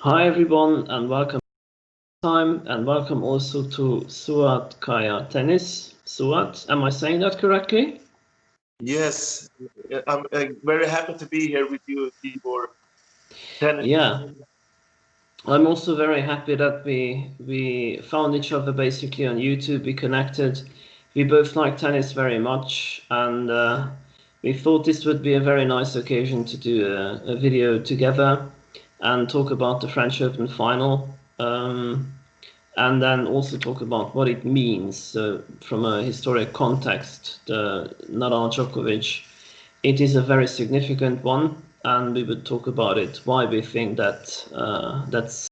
Hi everyone and welcome time and welcome also to Suat Kaya Tennis. Suat, am I saying that correctly? Yes, I'm very happy to be here with you, Tibor. Tennis. Yeah, I'm also very happy that we found each other basically on YouTube. We connected. We both like tennis very much, and we thought this would be a very nice occasion to do a video together and talk about the French Open final. And then also talk about what it means from a historic context. The Nadal Djokovic, it is a very significant one, and we would talk about it. Why we think that that's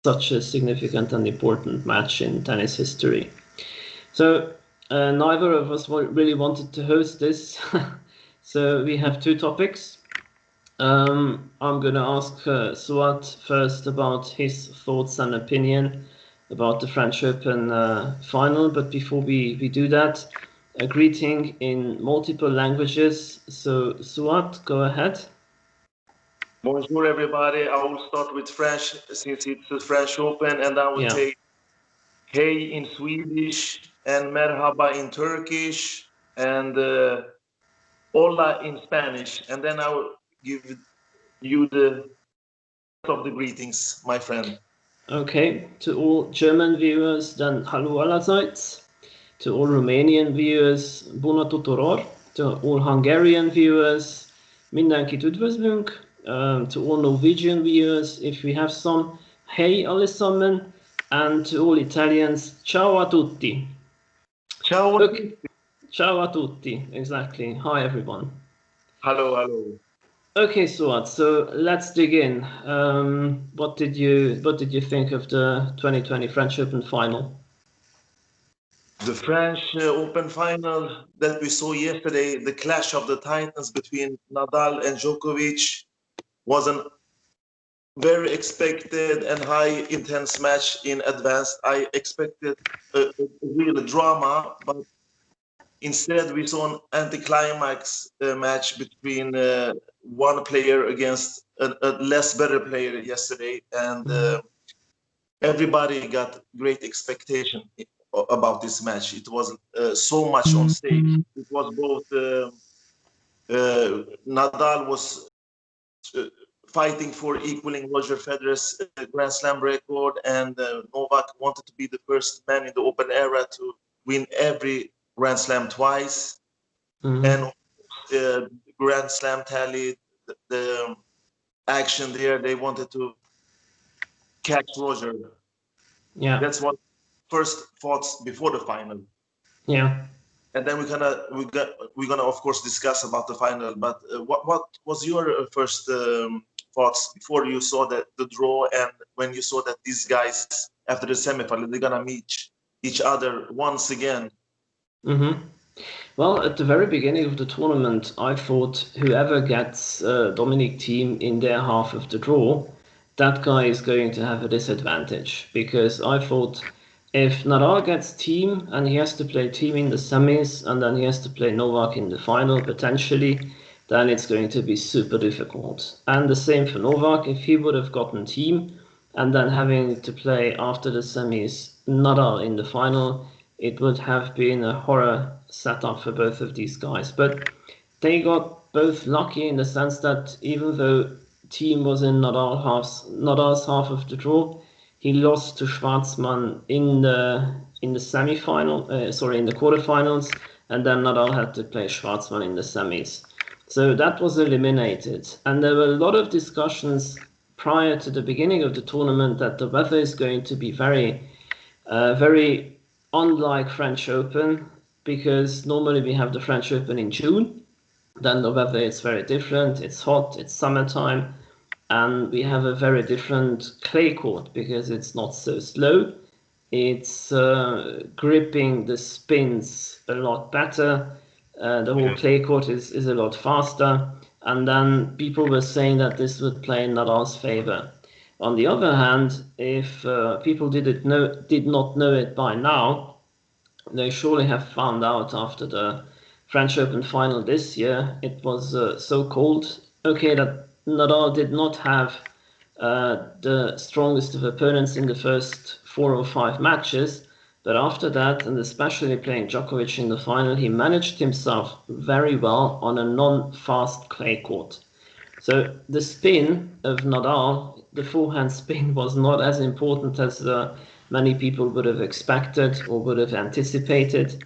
such a significant and important match in tennis history. So neither of us really wanted to host this, so we have two topics. I'm going to ask Suat first about his thoughts and opinion about the French Open final. But before we do that, a greeting in multiple languages. So Suat, go ahead. Bonjour, everybody. I will start with French since it's the French Open, and I will Yeah. take hey in Swedish and merhaba in Turkish and hola in Spanish, and then I will give you the of the greetings, my friend. Okay. To all German viewers, then hallo allerseits. To all Romanian viewers, bună tuturor. To all Hungarian viewers, mindenkit üdvözlünk. To all Norwegian viewers, if we have some, hey allesammen. And to all Italians, ciao a tutti. Ciao. Okay. Ciao a tutti, exactly. Hi everyone. Hello, hello. Okay, Suat, so let's dig in. What did you think of the 2020 French Open final? The French Open final that we saw yesterday, the clash of the titans between Nadal and Djokovic, was an very expected and high intense match in advance. I expected a real drama, but instead we saw an anticlimax match between one player against a less better player yesterday, and everybody got great expectation about this match. It was so much on stake. It was both Nadal was fighting for equaling Roger Federer's Grand Slam record, and Novak wanted to be the first man in the Open era to win every Grand Slam twice. And the Grand Slam tally, the action there, they wanted to catch Roger. Yeah. That's what first thoughts before the final. Yeah. And then we're gonna of course discuss about the final. But what was your first thoughts before you saw the draw, and when you saw that these guys after the semifinal they're gonna meet each other once again? Well, at the very beginning of the tournament, I thought whoever gets Dominic Thiem in their half of the draw, that guy is going to have a disadvantage, because I thought if Nadal gets Thiem and he has to play Thiem in the semis and then he has to play Novak in the final potentially, then it's going to be super difficult. And the same for Novak, if he would have gotten Thiem and then having to play after the semis Nadal in the final, it would have been a horror setup for both of these guys. But they got both lucky in the sense that even though Thiem was in Nadal's half of the draw, he lost to Schwartzman in the semi-final, in the quarterfinals, and then Nadal had to play Schwartzman in the semis. So that was eliminated. And there were a lot of discussions prior to the beginning of the tournament that the weather is going to be very unlike French Open, because normally we have the French Open in June. Then the weather is very different. It's hot, it's summertime, and we have a very different clay court because it's not so slow. It's gripping the spins a lot better. The whole clay court is a lot faster. And then people were saying that this would play in Nadal's favor. On the other hand, if people did not know it by now, they surely have found out after the French Open final this year. It was so cold. Okay, that Nadal did not have the strongest of opponents in the first 4 or 5 matches. But after that, and especially playing Djokovic in the final, he managed himself very well on a non-fast clay court. So the spin of Nadal, the forehand spin, was not as important as many people would have expected or would have anticipated.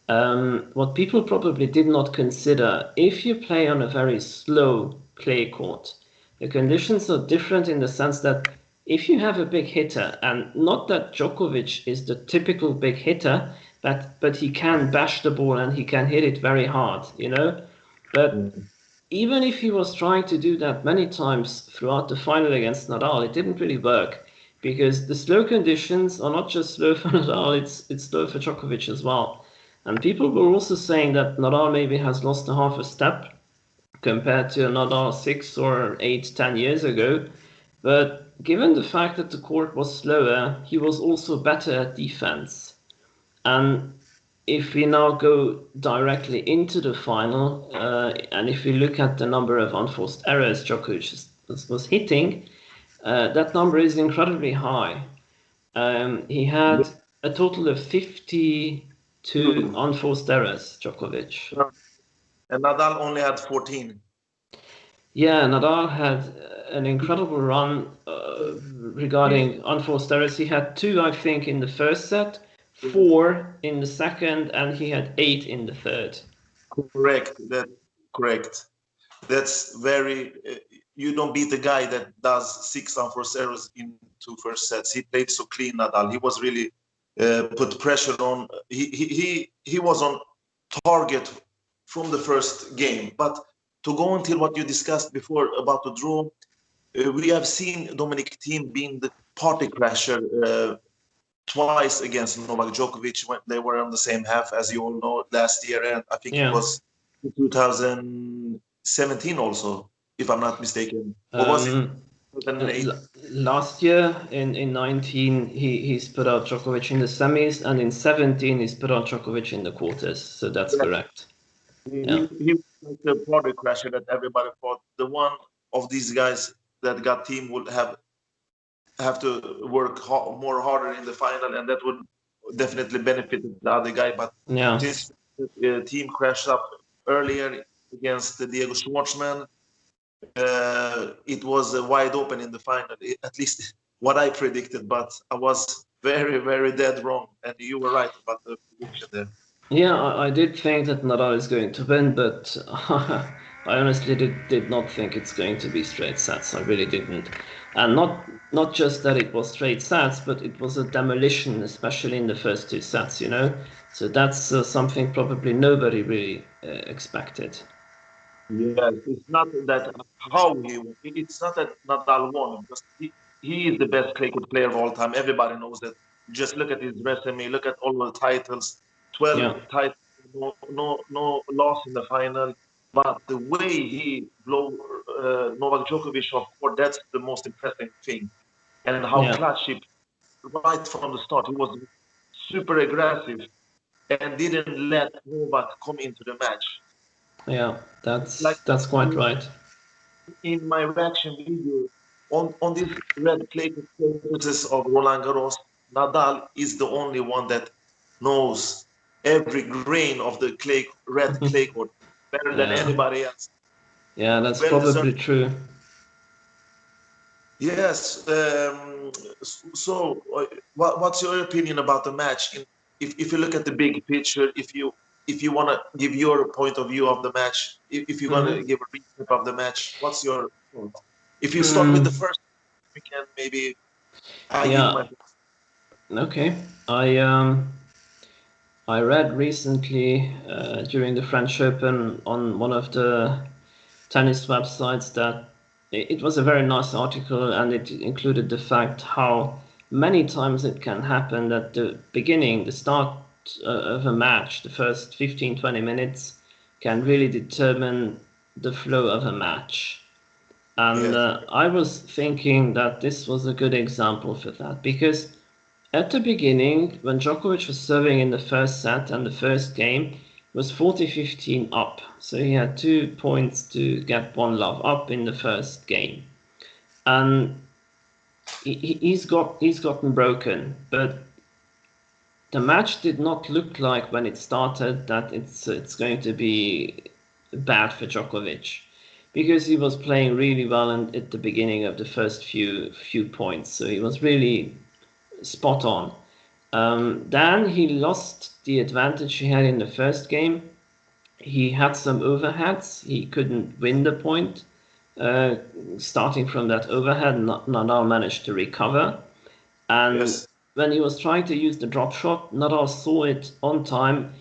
What people probably did not consider, if you play on a very slow clay court, the conditions are different in the sense that if you have a big hitter, and not that Djokovic is the typical big hitter, but he can bash the ball and he can hit it very hard, you know. But even if he was trying to do that many times throughout the final against Nadal, it didn't really work because the slow conditions are not just slow for Nadal, it's slow for Djokovic as well. And people were also saying that Nadal maybe has lost a half a step compared to Nadal 6 or 8, 10 years ago. But given the fact that the court was slower, he was also better at defense. And if we now go directly into the final, and if we look at the number of unforced errors Djokovic was hitting, that number is incredibly high. He had a total of 52 unforced errors, Djokovic. And Nadal only had 14. Yeah, Nadal had an incredible run regarding unforced errors. He had 2, I think, in the first set, 4 in the second, and he had 8 in the third. Correct. Correct. That's very. You don't beat the guy that does 6 unforced errors in 2 first sets. He played so clean, Nadal. He was really put pressure on. He was on target from the first game. But to go until what you discussed before about the draw, we have seen Dominic Thiem being the party crasher twice against Novak Djokovic when they were on the same half, as you all know, last year, and I think it was 2017 also, if I'm not mistaken. Or was it 2008? Last year in 19, he's put out Djokovic in the semis, and in 17 he's put out Djokovic in the quarters. So that's correct. He was like the party crasher that everybody thought the one of these guys that got Thiem would have to work more harder in the final, and that would definitely benefit the other guy. But this Thiem crashed up earlier against Diego Schwartzman. It was wide open in the final, at least what I predicted, but I was very, very dead wrong, and you were right about the prediction there. Yeah, I did think that Nadal is going to win, but I honestly did not think it's going to be straight sets. I really didn't. And not just that it was straight sets, but it was a demolition, especially in the first 2 sets, you know? So that's something probably nobody really expected. Yes, it's not that how he won. It's not that Nadal won, because he is the best clay court player of all time. Everybody knows that. Just look at his resume, look at all the titles, 12 titles, no loss in the final. But the way he blew Novak Djokovic off court, that's the most impressive thing. And how clutch he, right from the start, he was super aggressive and didn't let Novak come into the match. Yeah, that's quite right. In my reaction video on this red clay surfaces of Roland Garros, Nadal is the only one that knows every grain of the red clay court better than anybody else. Yeah, that's probably true. Yes. So, what's your opinion about the match? If you look at the big picture, if you want to give your point of view of the match, if you're going to give a recap of the match, what's your thought? If you start with the first, we can maybe give my. Okay. I read recently during the French Open on one of the tennis websites that it was a very nice article, and it included the fact how many times it can happen that the start of a match, the first 15-20 minutes, can really determine the flow of a match. And I was thinking that this was a good example for that, because at the beginning, when Djokovic was serving in the first set and the first game, it was 40-15 up. So he had 2 points to get 1 love up in the first game. And he's gotten broken, but the match did not look like when it started that it's going to be bad for Djokovic, because he was playing really well at the beginning of the first few points, so he was really spot on. Then he lost the advantage he had in the first game. He had some overheads. He couldn't win the point. Uh, Starting from that overhead, Nadal managed to recover. And Yes. when he was trying to use the drop shot, Nadal saw it on time.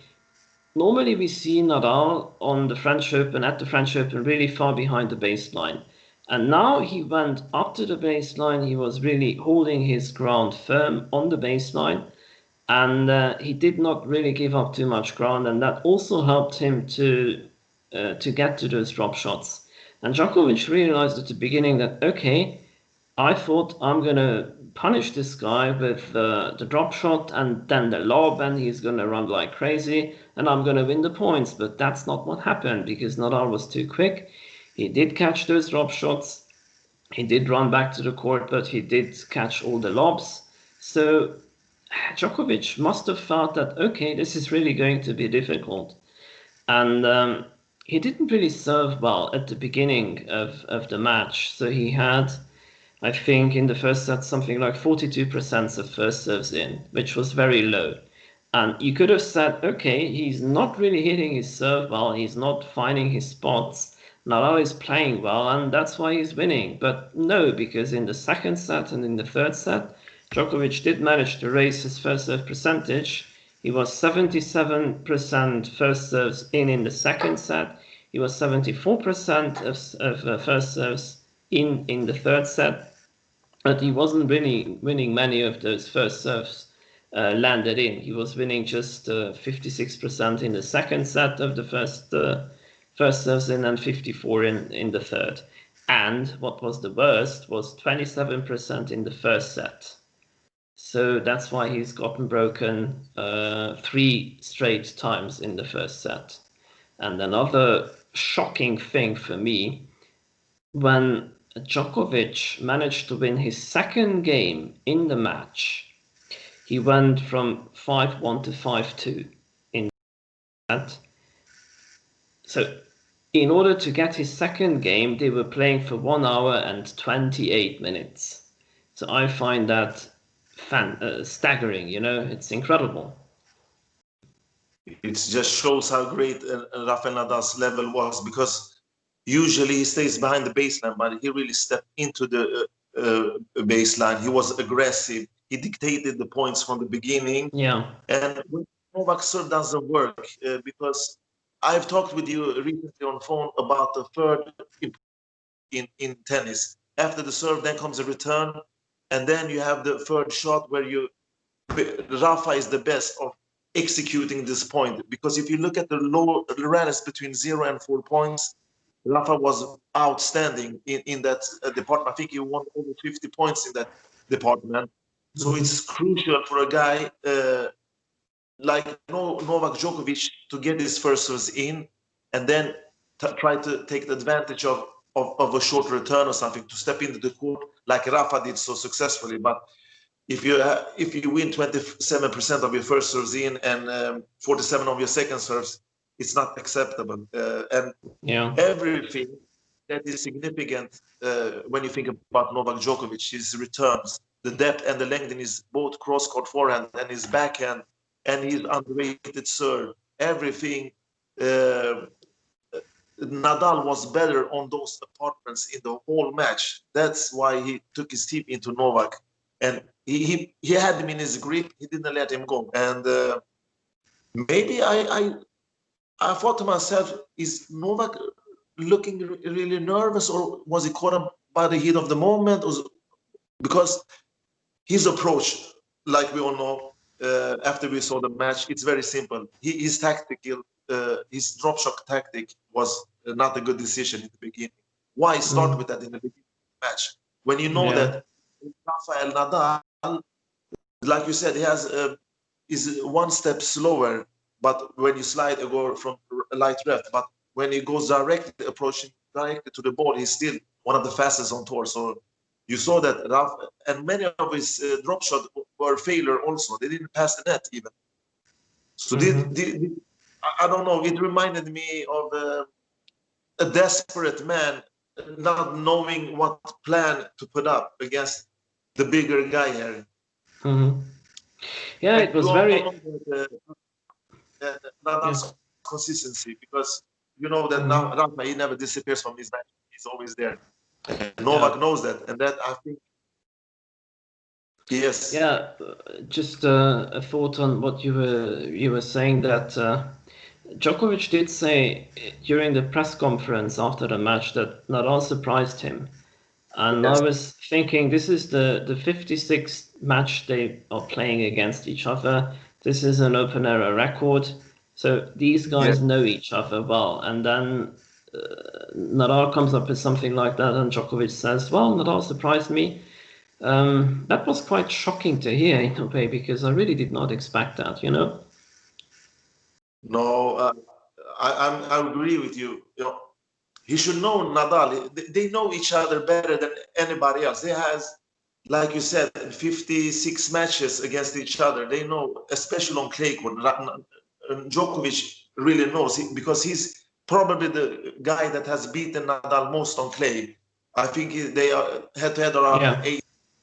Normally, we see Nadal on the French Open, at the French Open, really far behind the baseline. And now he went up to the baseline. He was really holding his ground firm on the baseline. And he did not really give up too much ground. And that also helped him to get to those drop shots. And Djokovic realized at the beginning that, okay, I thought I'm gonna punish this guy with the drop shot and then the lob, and he's gonna run like crazy, and I'm gonna win the points. But that's not what happened because Nadal was too quick. He did catch those drop shots. He did run back to the court, but he did catch all the lobs. So Djokovic must have felt that, okay, this is really going to be difficult. And he didn't really serve well at the beginning of the match. So he had, I think, in the first set, something like 42% of first serves in, which was very low. And you could have said, okay, he's not really hitting his serve well, he's not finding his spots. Nadal is playing well, and that's why he's winning. But no, because in the second set and in the third set, Djokovic did manage to raise his first serve percentage. He was 77% first serves in the second set. He was 74% of first serves in the third set, but he wasn't really winning many of those first serves landed in. He was winning just 56% in the second set of the first serves in, and 54 in the third. And what was the worst was 27% in the first set. So that's why he's gotten broken 3 straight times in the first set. And another shocking thing for me, when Djokovic managed to win his second game in the match, he went from 5-1 to 5-2 in that. So in order to get his second game, they were playing for 1 hour and 28 minutes. So I find that staggering, it's incredible. It just shows how great Rafael Nadal's level was, because usually he stays behind the baseline, but he really stepped into the baseline. He was aggressive. He dictated the points from the beginning. Yeah. And when Novak serve doesn't work, because I've talked with you recently on phone about the third in tennis. After the serve, then comes a return, and then you have the third shot where Rafa is the best of executing this point. Because if you look at the rallies between 0 and 4 points, Rafa was outstanding in that department. I think he won over 50 points in that department. So it's crucial for a guy like Novak Djokovic to get his first serves in, and then try to take the advantage of a short return or something to step into the court like Rafa did so successfully. But if you win 27% of your first serves in and 47 of your second serves, it's not acceptable. And Yeah. everything that is significant when you think about Novak Djokovic, his returns, the depth and the length in his both cross-court forehand and his backhand, and his underrated serve, everything. Nadal was better on those apartments in the whole match. That's why he took his team into Novak, and he had him in his grip. He didn't let him go. And maybe I thought to myself, is Novak looking really nervous, or was he caught up by the heat of the moment? Because his approach, like we all know, after we saw the match, it's very simple. His tactical, his drop shot tactic was not a good decision in the beginning. Why start with that in the beginning of the match when you know Yeah. that Rafael Nadal, like you said, he has is one step slower, but when you slide or go from light left, but when he goes directly approaching directly to the ball, he's still one of the fastest on tour. So You saw that Rafa, and many of his drop shots were failure also. They didn't pass the net even. So I don't know. It reminded me of a desperate man not knowing what plan to put up against the bigger guy here. Yeah, And it was you all very. know Nadal's Yeah. consistency, because you know that now Rafa, he never disappears from his match. He's always there. And Novak knows that, and that I think. Yes. Yeah, just a thought on what you were saying, that Djokovic did say during the press conference after the match that Nadal surprised him. And I Yes. was thinking, this is the 56th match they are playing against each other. This is an open era record. So these guys Yes. know each other well. And then Nadal comes up with something like that, and Djokovic says, well, Nadal surprised me. That was quite shocking to hear in a way, because I really did not expect that, you know? No, I agree with you. You know, he should know Nadal. They know each other better than anybody else. They has, like you said, 56 matches against each other. They know, especially on clay court. Djokovic really knows, because he's probably the guy that has beaten Nadal most on clay. I think they are head to head around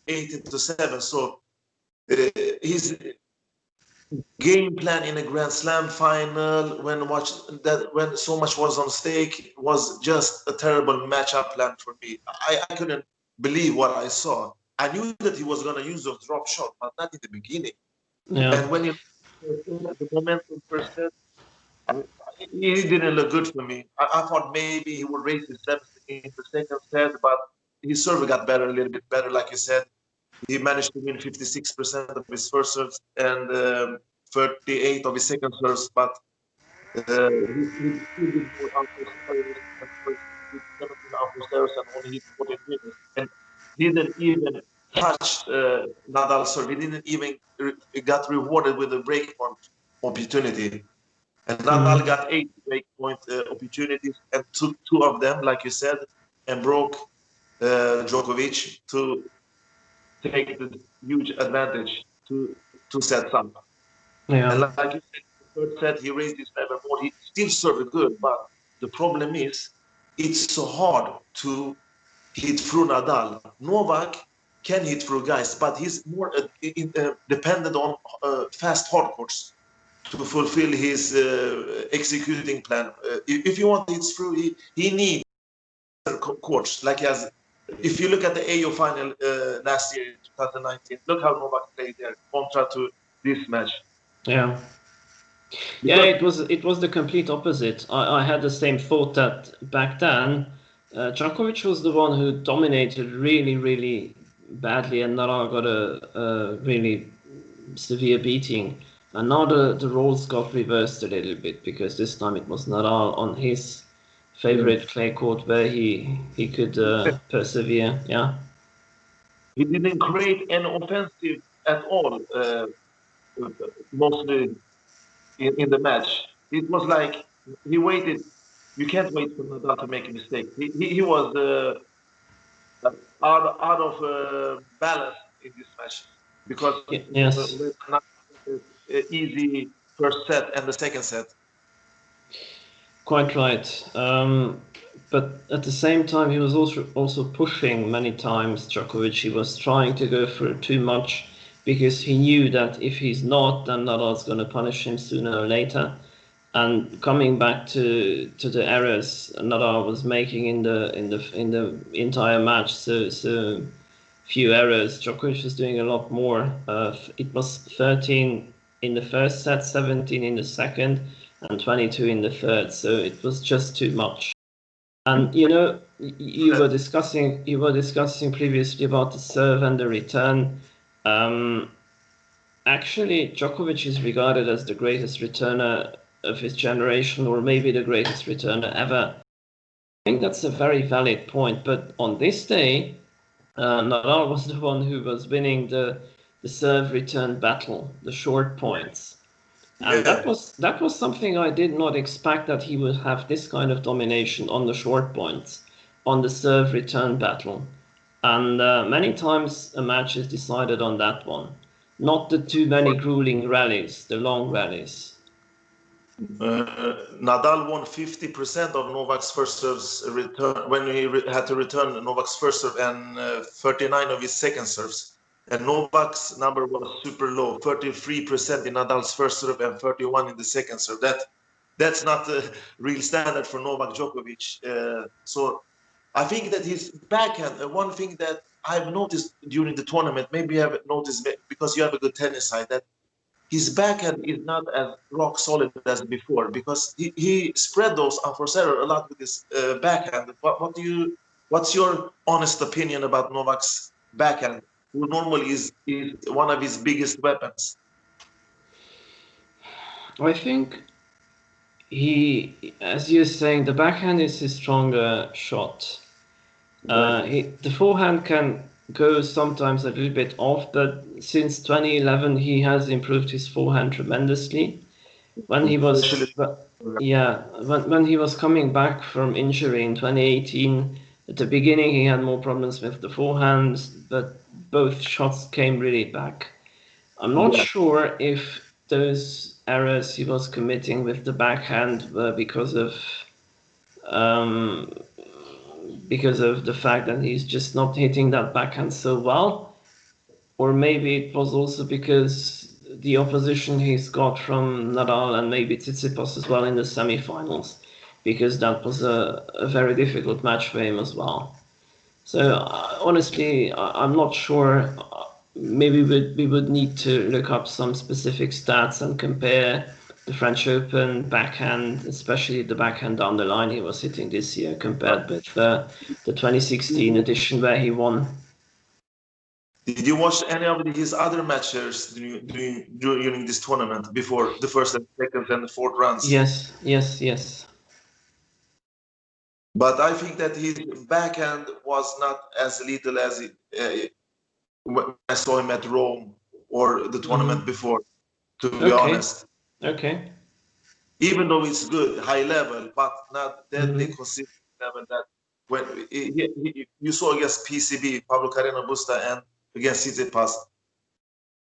8-7. So his game plan in a Grand Slam final, when so much was on stake, was just a terrible matchup plan for me. I couldn't believe what I saw. I knew that he was going to use those drop shots, but not in the beginning. Yeah. And when the momentum first set, he didn't look good for me. I thought maybe he would raise his steps in the second set, but his serve got better, a little bit better, like you said. He managed to win 56% of his first serves and 38 of his second serves, but he still did more outpost errors and first 17 outpost errors and only hit 14 winners, and didn't even touch Nadal's serve. He didn't even got rewarded with a breakpoint opportunity. And Nadal got 8 breakpoint opportunities and took 2 of them, like you said, and broke Djokovic to take the huge advantage to sets up. And Yeah. like you said, the third set, he raised his level more. He still served good, but the problem is it's so hard to hit through Nadal. Novak can hit through guys, but he's more dependent on fast hard courts to fulfill his executing plan. If you want to hit through, he needs courts. Like he has, if you look at the AO final last year, 2019, look how Novak played there, contra to this match. Yeah. Yeah, it was the complete opposite. I had the same thought that back then, Djokovic was the one who dominated really, really badly, and Nadal got a really severe beating. And now the roles got reversed a little bit, because this time it was Nadal on his favorite clay court where he could persevere. Yeah. He didn't create any offensive at all, mostly in the match. It was like he waited. You can't wait for Nadal to make a mistake. He was out of balance in this match, because Yes. with easy first set and the second set. Quite right. But at the same time, he was also pushing many times Djokovic. He was trying to go for too much, because he knew that if he's not, then Nadal's going to punish him sooner or later. And coming back to the errors Nadal was making in the entire match, so few errors. Djokovic was doing a lot more. It was 13 in the first set, 17 in the second, and 22 in the third. So it was just too much. And you know, you were discussing previously about the serve and the return. Actually, Djokovic is regarded as the greatest returner of his generation, or maybe the greatest returner ever. I think that's a very valid point. But on this day, Nadal was the one who was winning the serve return battle, the short points. And Yeah. that was something I did not expect, that he would have this kind of domination on the short points, on the serve return battle. And many times a match is decided on that one, not the too many grueling rallies, the long rallies. Nadal won 50% of Novak's first serves return when he had to return Novak's first serve and 39 of his second serves. And Novak's number was super low, 33% in Nadal's first serve and 31 in the second serve. That's not the real standard for Novak Djokovic. So I think that his backhand, one thing that I've noticed during the tournament, maybe you have noticed because you have a good tennis side, that his backhand is not as rock solid as before because he spread those unforced error a lot with his backhand. What's your honest opinion about Novak's backhand, who normally is one of his biggest weapons? I think as you're saying, the backhand is his stronger shot. The forehand can go sometimes a little bit off, but since 2011 he has improved his forehand tremendously. When he was, yeah, when he was coming back from injury in 2018, at the beginning he had more problems with the forehand, but both shots came really back. I'm not sure if those errors he was committing with the backhand were um, because of the fact that he's just not hitting that backhand so well, or maybe it was also because the opposition he's got from Nadal and maybe Tsitsipas as well in the semi-finals, because that was a very difficult match for him as well. So honestly, I'm not sure. Maybe we would need to look up some specific stats and compare the French Open backhand, especially the backhand down the line he was hitting this year, compared with the 2016 edition where he won. Did you watch any of his other matches during this tournament before the first and second and fourth rounds? Yes. But I think that his backhand was not as little as when I saw him at Rome or the tournament before, to be honest. Okay. Even though it's good, high level, but not deadly consistent level that when you saw against PCB, Pablo Carreno Busta, and against Tsitsipas,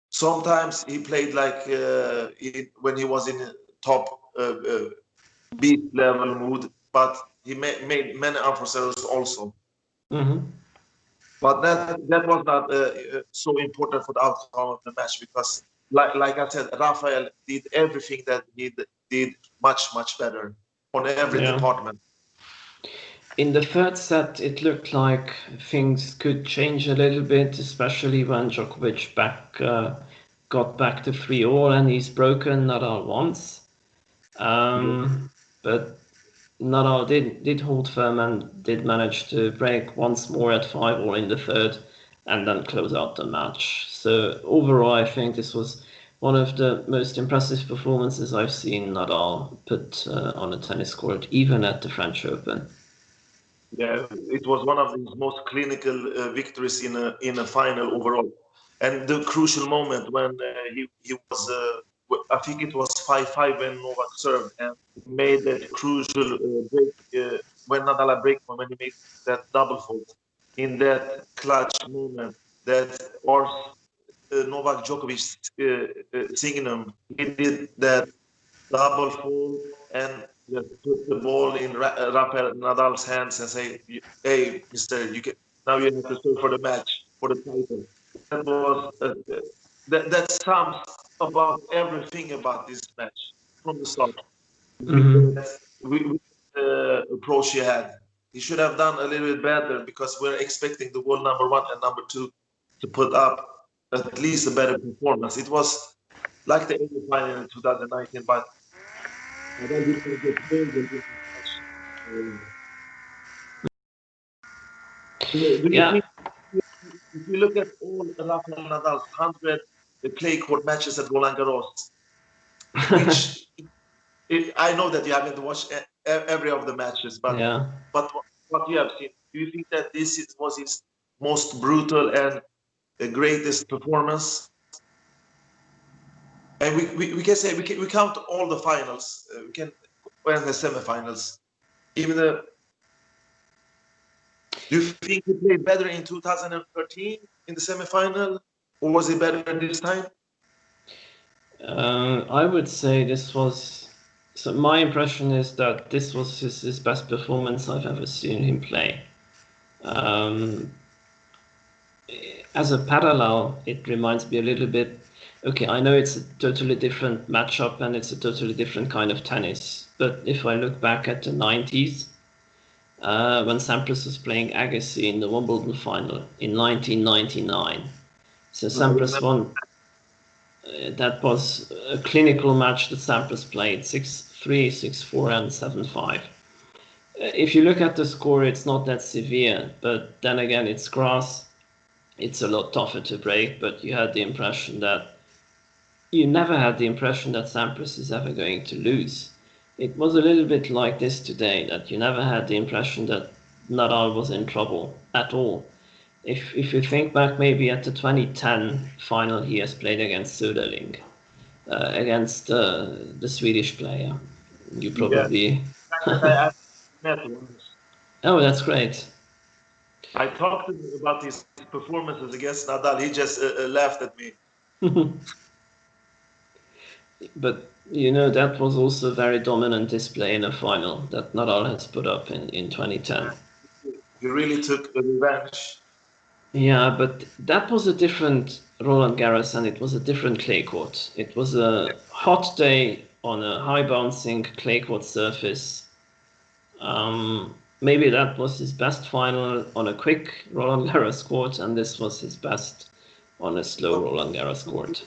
sometimes he played like when he was in top beat level mood, but he made many unforced errors also. But that was not so important for the outcome of the match because, like I said, Rafael did everything that he did much better on every department. In the third set, it looked like things could change a little bit, especially when Djokovic got back to 3-all and he's broken Nadal once. But Nadal did hold firm and did manage to break once more at 5-all in the third and then close out the match. So overall, I think this was one of the most impressive performances I've seen Nadal put on a tennis court, even at the French Open. Yeah, it was one of his most clinical victories in a final overall, and the crucial moment when he was, I think it was 5-5 when Novak served and made that crucial break when Nadal break when he made that double fault in that clutch moment that or Novak Djokovic signum. He did that double fault and just put the ball in Rafael Nadal's hands and say, "Hey, Mister, you can now you have to serve for the match for the title." That was that sums about everything about this match from the start. With the approach he had, he should have done a little bit better because we're expecting the world number one and number two to put up at least a better performance. It was like the AU final in 2019, but Nadal didn't get involved in this match. Do you think if you look at all Rafael Nadal's 100 clay court matches at Roland Garros, which I know that you haven't watched every of the matches, but what you have seen, do you think that was his most brutal and the greatest performance? And we can say we count all the finals, we can and the semifinals, even the Do you think he played better in 2013 in the semifinal, or was he better this time? I would say this was. So my impression is that this was his best performance I've ever seen him play. Um, as a parallel, it reminds me a little bit. Okay, I know it's a totally different matchup and it's a totally different kind of tennis. But if I look back at the 90s, when Sampras was playing Agassi in the Wimbledon final in 1999, so I Sampras remember. won. That was a clinical match that Sampras played 6-3, 6-4, and 7-5. If you look at the score, it's not that severe, but then again, it's grass. It's a lot tougher to break, but you never had the impression that Sampras is ever going to lose. It was a little bit like this today, that you never had the impression that Nadal was in trouble at all. If you think back maybe at the 2010 final he has played against Söderling, against the Swedish player, you Yeah, probably. I met once. Oh, that's great. I talked to him about his performances against Nadal. He just laughed at me. But you know that was also a very dominant display in a final that Nadal has put up in 2010. He really took a revenge. Yeah, but that was a different Roland Garros and it was a different clay court. It was a hot day on a high bouncing clay court surface. Maybe that was his best final on a quick Roland Garros court, and this was his best on a slow Roland Garros court.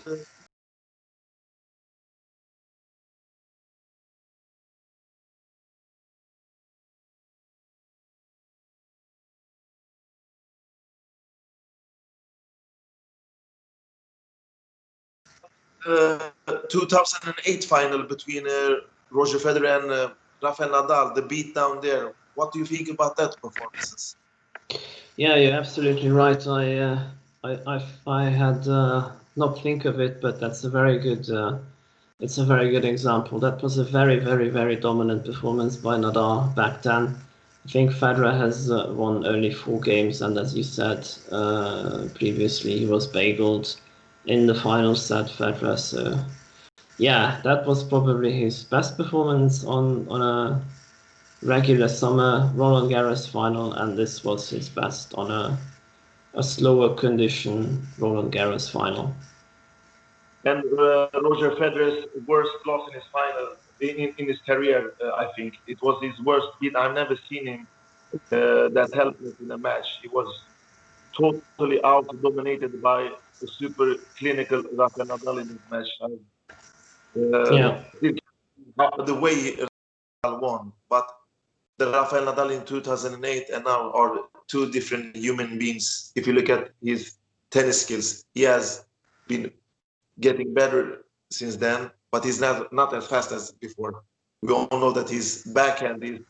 Uh, 2008 final between Roger Federer and Rafael Nadal, the beat down there. What do you think about that performances? Yeah, you're absolutely right. I had not think of it, but that's a very good. It's a very good example. That was a very, very, very dominant performance by Nadal back then. I think Federer has won only 4 games, and as you said previously, he was bageled in the final set, Federer. So yeah, that was probably his best performance on a regular summer Roland Garros final, and this was his best on a slower condition Roland Garros final. And Roger Federer's worst loss in his final in his career, I think it was his worst beat. I've never seen him that helpless in a match. He was totally out dominated by a super clinical Rafael Nadal in this match. Yeah, The way Nadal won, but the Rafael Nadal in 2008 and now are two different human beings. If you look at his tennis skills, he has been getting better since then, but he's not as fast as before. We all know that his backhand is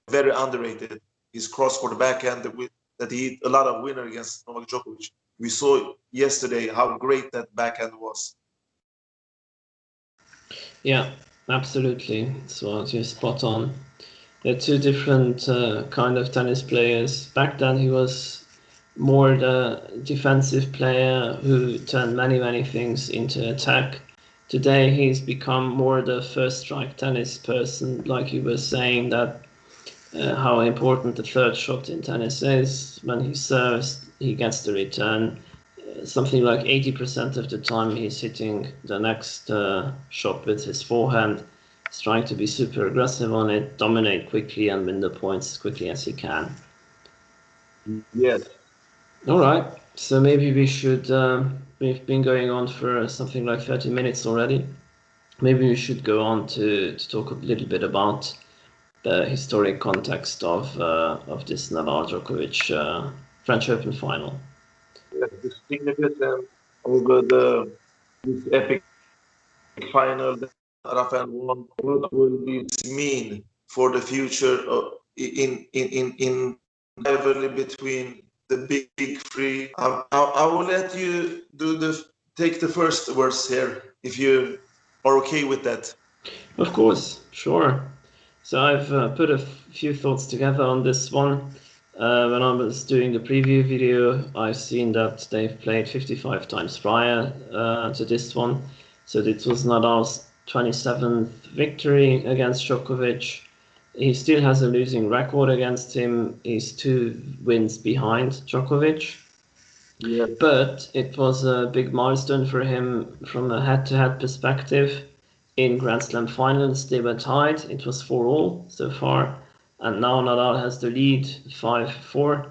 very underrated. His cross-court backhand that he hit a lot of winner against Novak Djokovic. We saw yesterday how great that backhand was. yeah, absolutely. So you're spot on. They're two different kind of tennis players. Back then, he was more the defensive player who turned many, many things into attack. Today, he's become more the first strike tennis person, like you were saying, that how important the third shot in tennis is. When he serves, he gets the return. Something like 80% of the time, he's hitting the next shot with his forehand. He's trying to be super aggressive on it, dominate quickly, and win the points as quickly as he can. Yes. All right, so maybe we should. We've been going on for something like 30 minutes already. Maybe we should go on to talk a little bit about the historic context of this Nadal Djokovic French Open final. Yes, the significance over this epic final that Rafael won. What will this mean for the future in rivalry between the big three? I will let you take the first words here if you are okay with that. Of course, sure. So I've put a few thoughts together on this one. When I was doing the preview video, I've seen that they've played 55 times prior to this one. So this was Nadal's 27th victory against Djokovic. He still has a losing record against him. He's 2 wins behind Djokovic. Yeah. But it was a big milestone for him from a head-to-head perspective. In Grand Slam finals, they were tied. It was 4-all so far, and now Nadal has the lead 5-4.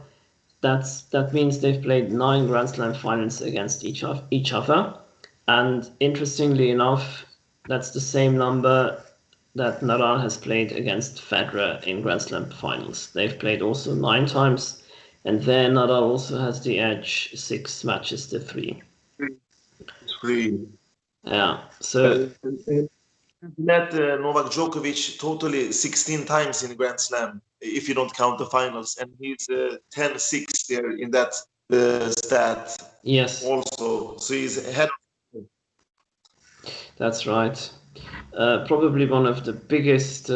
That means they've played 9 Grand Slam finals against each other, and interestingly enough, that's the same number that Nadal has played against Federer in Grand Slam finals. They've played also 9 times, and then Nadal also has the edge, 6 matches to 3. It's free. Yeah, so Met Novak Djokovic totally 16 times in Grand Slam, if you don't count the finals, and he's 10-6 there in that stat yes, also. So he's ahead. that's right. Probably one of the biggest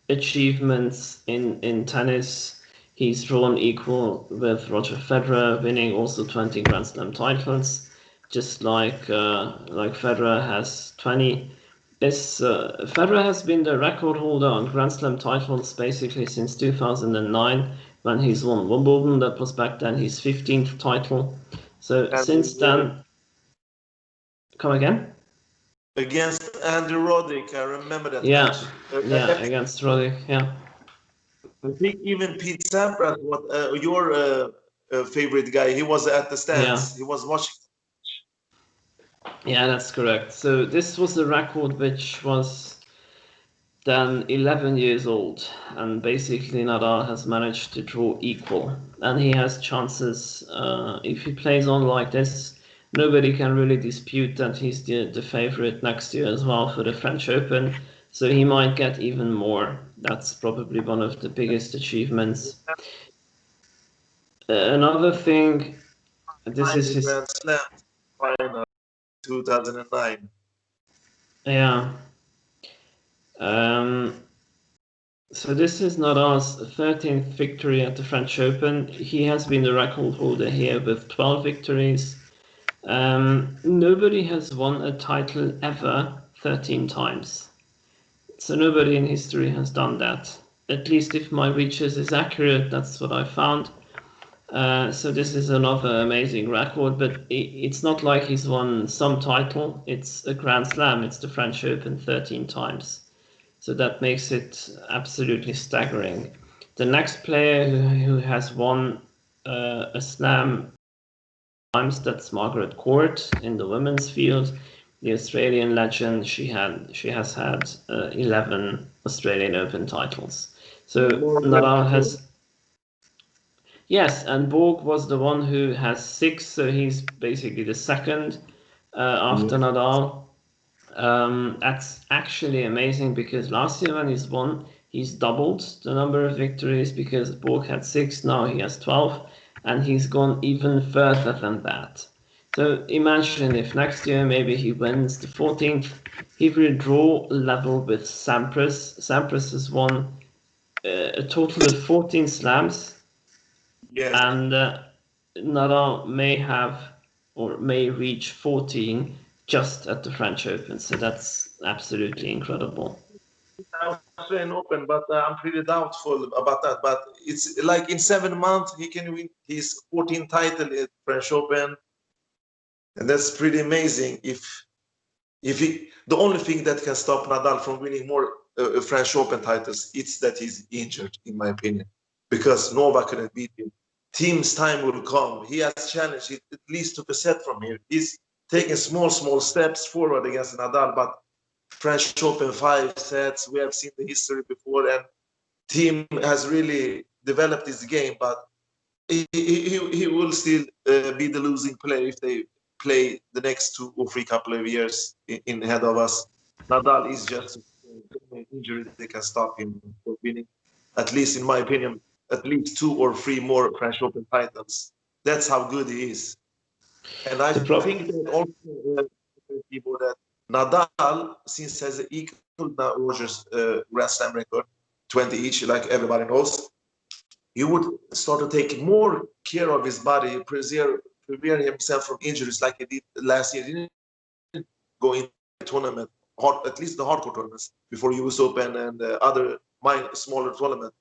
achievements in tennis. He's drawn equal with Roger Federer, winning also 20 Grand Slam titles, just like Federer has 20. Federer has been the record holder on Grand Slam titles basically since 2009 when he's won Wimbledon. That was back then his 15th title. So And since then, come again? against Andrew Roddick, I remember that Yeah, match. yeah, against Roddick, yeah. I think even Pete Sampras, your favorite guy, he was at the stands. Yeah. He was watching. Yeah, that's correct. So this was a record which was then 11 years old, and basically Nadal has managed to draw equal, and he has chances. If he plays on like this, nobody can really dispute that he's the favorite next year as well for the French Open. So he might get even more. That's probably one of the biggest achievements. Another thing, this is The his. Grand Slam final 2009. Yeah. Um, So this is Nadal's 13th victory at the French Open. He has been the record holder here with 12 victories. Nobody has won a title ever 13 times. So nobody in history has done that. At least if my reaches is accurate, that's what I found. So this is another amazing record, but it's not like he's won some title. It's a Grand Slam. It's the French Open 13 times. So that makes it absolutely staggering. The next player who has won a slam times, that's Margaret Court in the women's field, the Australian legend. She has had 11 Australian Open titles. So Nadal has. Yes, and Borg was the one who has 6, so he's basically the second after Nadal. That's actually amazing because last year when he's won, he's doubled the number of victories because Borg had 6, now he has 12, and he's gone even further than that. So imagine if next year maybe he wins the 14th, he will draw level with Sampras. Sampras has won a total of 14 slams, Yes. and Nadal may have or may reach 14 just at the French Open. So that's absolutely incredible. Australian Open, but I'm pretty doubtful about that. But it's like in 7 months he can win his 14th title at French Open, and that's pretty amazing. If he, the only thing that can stop Nadal from winning more French Open titles, it's that he's injured, in my opinion, because Novak couldn't beat him. Team's time will come. He has challenged. He at least took a set from here. He's taking small steps forward against Nadal, but French Open 5 sets. We have seen the history before, and team has really developed this game, but he will still be the losing player if they play the next 2 or 3 couple of years in ahead of us. Nadal is just an injury that can stop him from winning, at least in my opinion, at least 2 or 3 more French Open titles. That's how good he is. And I think that also that Nadal, since has equal now Rogers Grand Slam record, 20 each, like everybody knows. he would start to take more care of his body, prepare himself from injuries like he did last year. He didn't go into the tournament, at least the hardcore tournaments, before US Open and other smaller tournaments.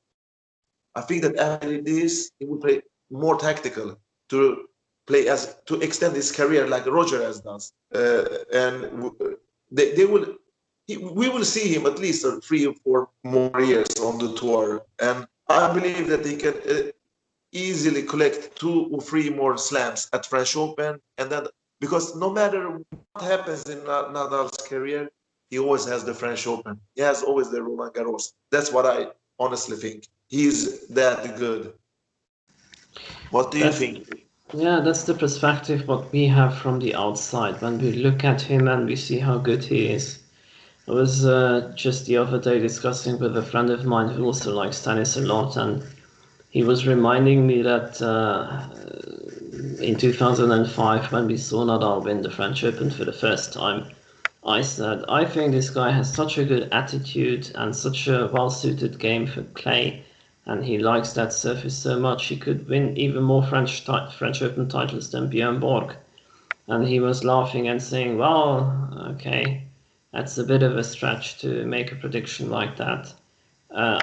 I think that after this, he will play more tactical to to extend his career like Roger has done. And they will, we will see him at least 3 or 4 more years on the tour. And I believe that he can easily collect 2 or 3 more slams at French Open. And then, because no matter what happens in Nadal's career, he always has the French Open. He has always the Roland Garros. That's what I honestly think. He's that good. What do you That's think? yeah, that's the perspective what we have from the outside when we look at him and we see how good he is. I was just the other day discussing with a friend of mine who also likes tennis a lot, and he was reminding me that in 2005, when we saw Nadal win the French Open for the first time, I said, I think this guy has such a good attitude and such a well-suited game for clay, and he likes that surface so much he could win even more French Open titles than Björn Borg. And he was laughing and saying, well, okay, that's a bit of a stretch to make a prediction like that. Uh,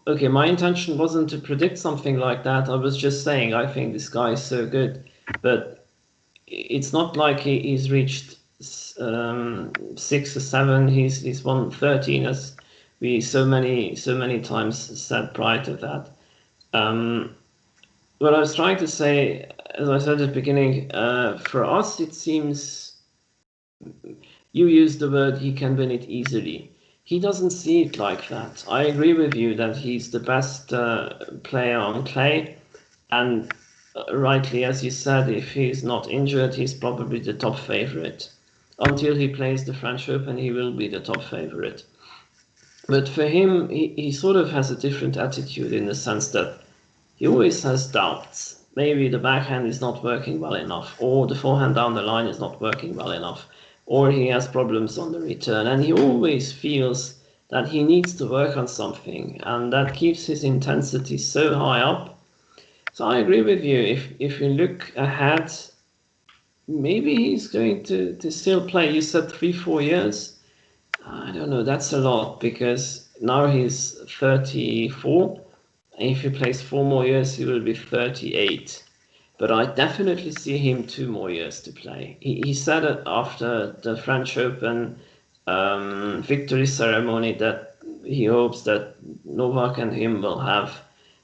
okay, my intention wasn't to predict something like that. I was just saying I think this guy is so good, but it's not like he's reached 6 or 7. He's won 13, as we so many times said prior to that. What I was trying to say, as I said at the beginning, for us it seems you used the word he can win it easily. He doesn't see it like that. I agree with you that he's the best player on clay, and rightly, as you said, if he's not injured, he's probably the top favorite. Until he plays the French Open, he will be the top favorite. But for him, he sort of has a different attitude in the sense that he always has doubts. Maybe the backhand is not working well enough, or the forehand down the line is not working well enough, or he has problems on the return, and he always feels that he needs to work on something, and that keeps his intensity so high up. So I agree with you. If you look ahead, maybe he's going to still play. You said 3 4 years. I don't know. That's a lot because now he's 34. If he plays 4 more years, he will be 38. But I definitely see him 2 more years to play. He said it after the French Open victory ceremony that he hopes that Novak and him will have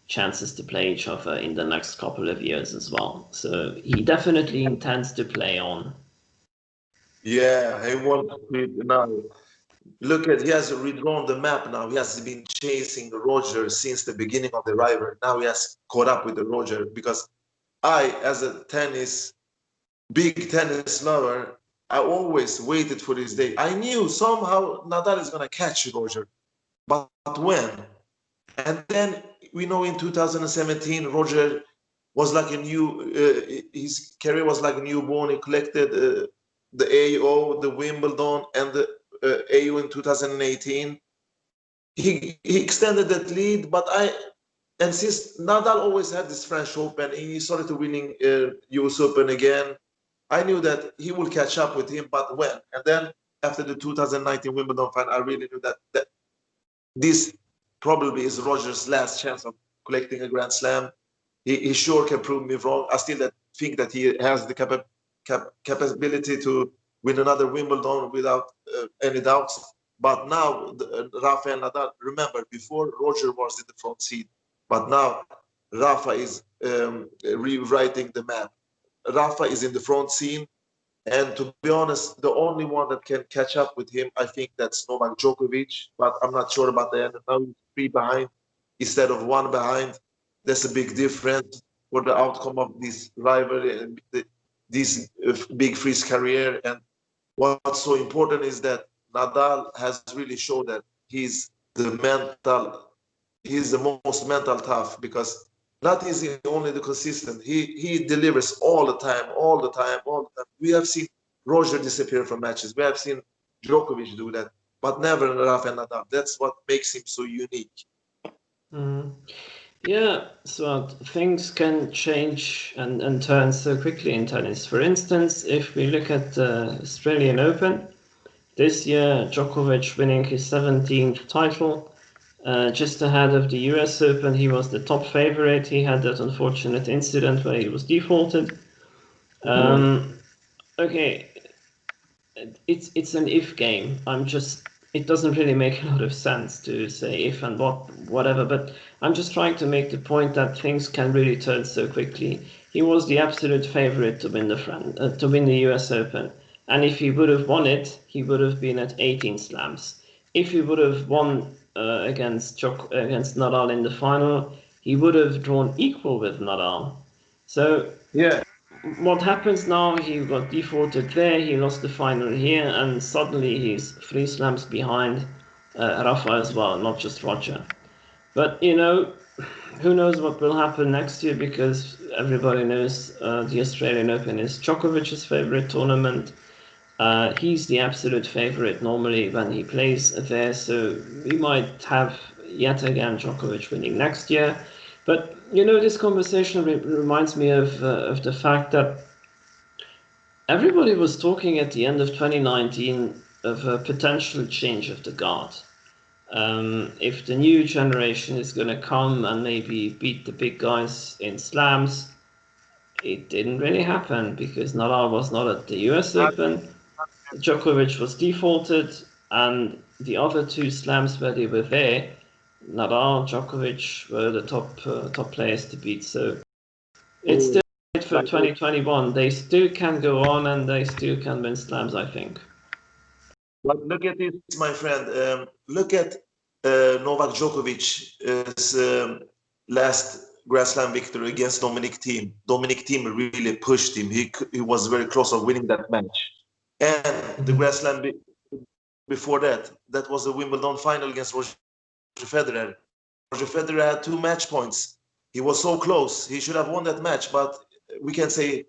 chances to play each other in the next couple of years as well. So he definitely intends to play on. Yeah, he wants to now. Look at, he has redrawn the map now. He has been chasing Roger since the beginning of the rivalry. Now he has caught up with the Roger because I, as a big tennis lover, I always waited for this day. I knew somehow Nadal is gonna catch Roger, but when? And then we know in 2017, Roger was like a his career was like a newborn. He collected the AO, the Wimbledon, and the AO in 2018. He extended that lead, and since Nadal always had this French Open, he started to winning US Open again. I knew that he will catch up with him, but when? And then after the 2019 Wimbledon final, I really knew that this probably is Roger's last chance of collecting a Grand Slam. He sure can prove me wrong. I still think that he has the capability to win another Wimbledon without any doubts. But now, Rafa and Nadal, remember, before Roger was in the front seat, but now Rafa is rewriting the map. Rafa is in the front scene. And to be honest, the only one that can catch up with him, I think that's Novak Djokovic, but I'm not sure about the end. Now he's 3 behind instead of 1 behind. That's a big difference for the outcome of this rivalry and this big freeze career. And what's so important is that Nadal has really showed that he's the most mental tough because not is he only the consistent. He delivers all the time, all the time, all the time. We have seen Roger disappear from matches. We have seen Djokovic do that, but never Rafa Nadal. That's what makes him so unique. Mm. Yeah, so things can change and turn so quickly in tennis. For instance, if we look at the Australian Open, this year Djokovic winning his 17th title, just ahead of the US Open, he was the top favorite. He had that unfortunate incident where he was defaulted. Okay, it's an if game. It doesn't really make a lot of sense to say if and whatever, but I'm just trying to make the point that things can really turn so quickly. He was the absolute favorite to win to win the US Open, and if he would have won it, he would have been at 18 slams. If he would have won against Nadal in the final, he would have drawn equal with Nadal. So Yeah. what happens now? He got defaulted there, he lost the final here, and suddenly he's 3 slams behind Rafa as well, not just Roger. But who knows what will happen next year, because everybody knows the Australian Open is Djokovic's favorite tournament. He's the absolute favorite normally when he plays there, so we might have yet again Djokovic winning next year. But this conversation reminds me of the fact that everybody was talking at the end of 2019 of a potential change of the guard. If the new generation is going to come and maybe beat the big guys in slams, it didn't really happen because Nadal was not at the US Open, Djokovic was defaulted, and the other 2 slams where they were there, Nadal, Djokovic were the top players to beat. So it's still for Like, 2021. They still can go on and they still can win slams, I think. but look at this, my friend. Look at Novak Djokovic's last Grand Slam victory against Dominic Thiem. Dominic Thiem really pushed him. He was very close of winning that match. And the Grand Slam before that, that was the Wimbledon final against Roger Federer. Roger Federer had 2 match points. He was so close. He should have won that match, but we can say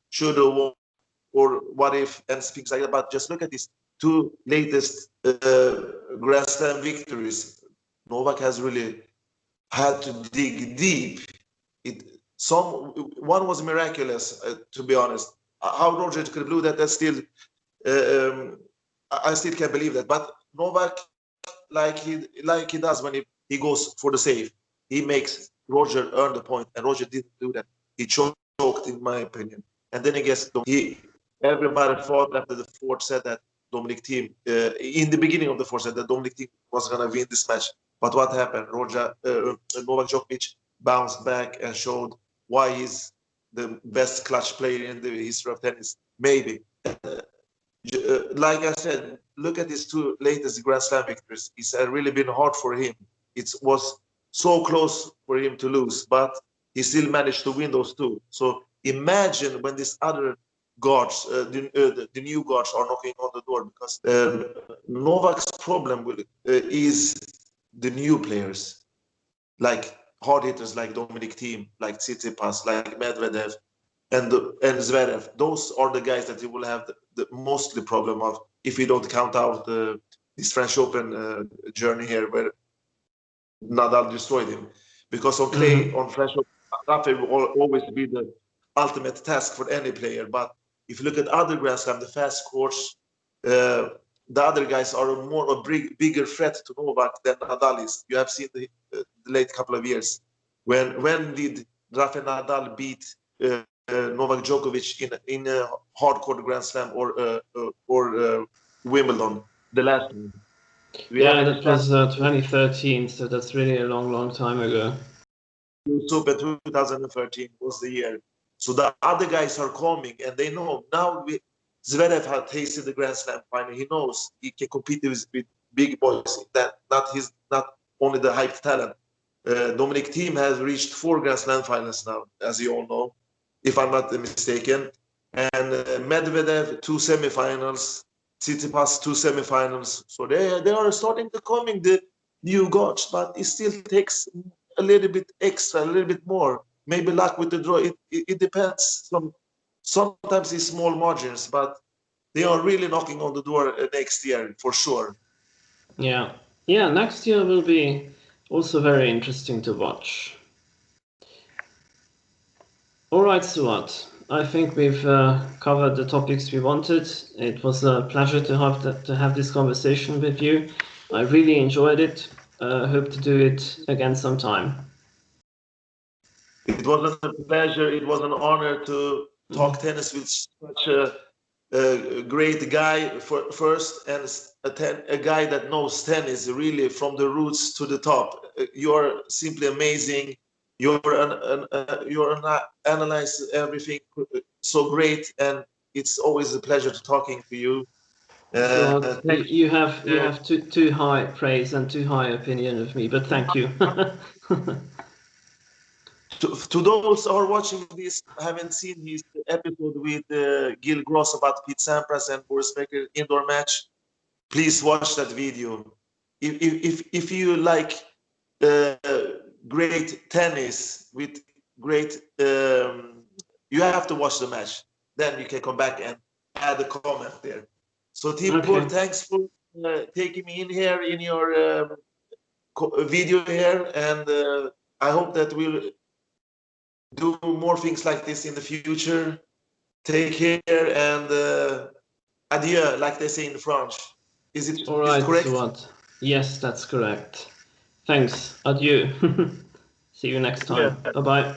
should have won or what if and things like that. But just look at these 2 latest Grand Slam victories. Novak has really had to dig deep. One was miraculous, to be honest. How Roger could do that, that's still I still can't believe that. But Novak, like he does when he goes for the save, he makes Roger earn the point, and Roger didn't do that. He choked, in my opinion. And then I guess everybody thought after the fourth set that Dominic Thiem, in the beginning of the fourth set, that Dominic Thiem was gonna win this match. But what happened? Novak Djokovic bounced back and showed why he's the best clutch player in the history of tennis. Maybe. Like I said, look at his 2 latest Grand Slam victories. It's really been hard for him. It was so close for him to lose, but he still managed to win those 2. So imagine when these other guards, the new guards, are knocking on the door, because Novak's problem is the new players, like hard hitters like Dominic Thiem, like Tsitsipas, like Medvedev, and Zverev. Those are the guys that he will have the mostly problem of if we don't count out this French Open journey here where Nadal destroyed him. Because on clay, on French Open, Rafa will always be the ultimate task for any player. But if you look at other Grand Slam, the fast courts, the other guys are a bigger threat to Novak than Nadal is. You have seen the late couple of years. When did Rafa Nadal beat Novak Djokovic in a hardcore Grand Slam or Wimbledon? The last one. Yeah, that was 2013, so that's really a long time ago. Super 2013 was the year. So the other guys are coming, and they know now. Zverev had tasted the Grand Slam final. He knows he can compete with big boys. That not only the hyped talent. Dominic Thiem has reached 4 Grand Slam finals now, as you all know, if I'm not mistaken. And Medvedev 2 semifinals, Tsitsipas 2 semifinals. So they are starting to coming the new gods, but it still takes a little bit extra, a little bit more. Maybe luck with the draw. It depends. Sometimes it's small margins, but they are really knocking on the door next year for sure. Yeah, next year will be Also very interesting to watch. All right, Suat. I think we've covered the topics we wanted. It was a pleasure to have this conversation with you. I really enjoyed it. Hope to do it again sometime. It was a pleasure. It was an honor to talk tennis with such a great guy first, and a guy that knows tennis really from the roots to the top. You're simply amazing. You're analyze everything so great, and it's always a pleasure to talking to you. So Thanks. you have too high praise and too high opinion of me, but thank you. To those who are watching this, haven't seen his episode with Gil Gross about Pete Sampras and Boris Becker indoor match, please watch that video. If you like uh, great tennis with great, you have to watch the match. Then you can come back and add a comment there. So Tibor, Okay. thanks for taking me in here in your video here, and I hope that we'll do more things like this in the future. Take care and adieu, like they say in French. All Is it right, correct? Suat. Yes, that's correct. Thanks. Adieu. See you next Yeah. time. Bye bye.